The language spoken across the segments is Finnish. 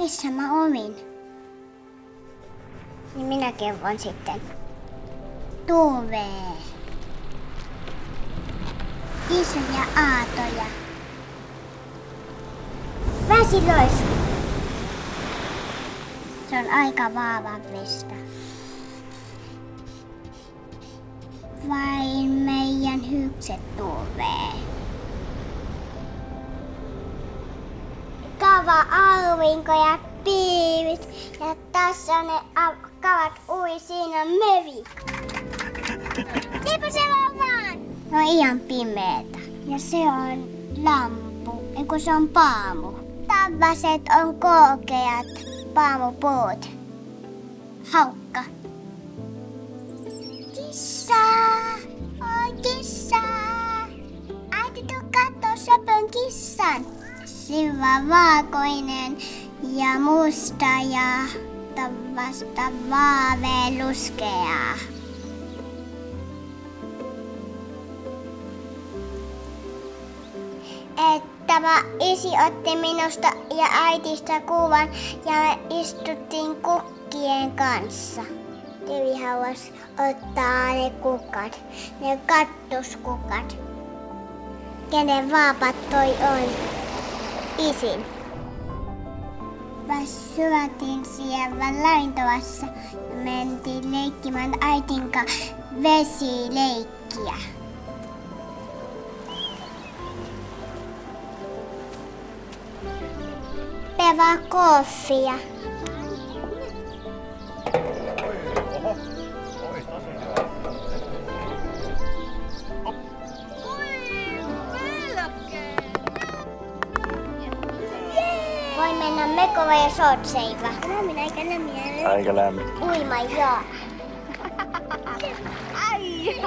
missä mä olin. Niin minä kerron sitten. Tuve. Isoja aatoja. Väsiloisku. Se on aika vaavallista. Vain meidän hykset tuuvee. Kava aurinko ja piivit. Ja tässä ne kavat ui, siinä on mevi. Niinpä se vaan. No ihan pimeetä. Ja se on lampu, eikö se on paamu. Tavaset on korkeat paamupuut. Haukka. Kissa! Oi kissa! Äiti tuu kattoo söpön kissan. Siva valkoinen ja musta ja tavasta vaaleluskeaa. Että isi otti minusta ja äitistä kuvan ja me istuttiin kukkien kanssa. Devi halusi ottaa ne kukat, ne kattuskukat. Kenen vaapat toi on? Isin. Me syötiin siellä ravintolassa ja mentiin leikkimään äitin kanssa vesileikkiä. Pevaa koffia. Voi mennä mekova ja sotseiva. Aika lämmin. Uima joo. Ai!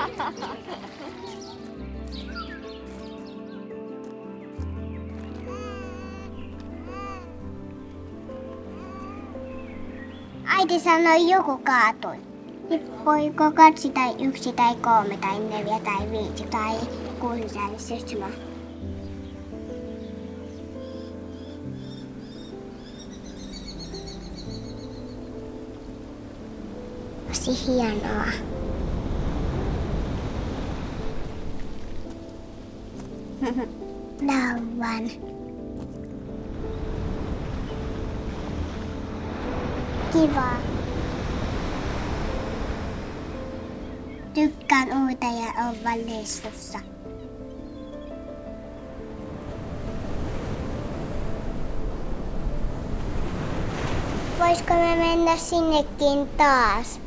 Äiti sanoi joku kaatui. Tippuiko 2 tai 1 tai 3 tai 4 tai 5 tai 6 tai 7. Tosi hienoa. Lauvan. Kiva. Tykkään uida ja olla lessussa. Voisiko me mennä sinnekin taas?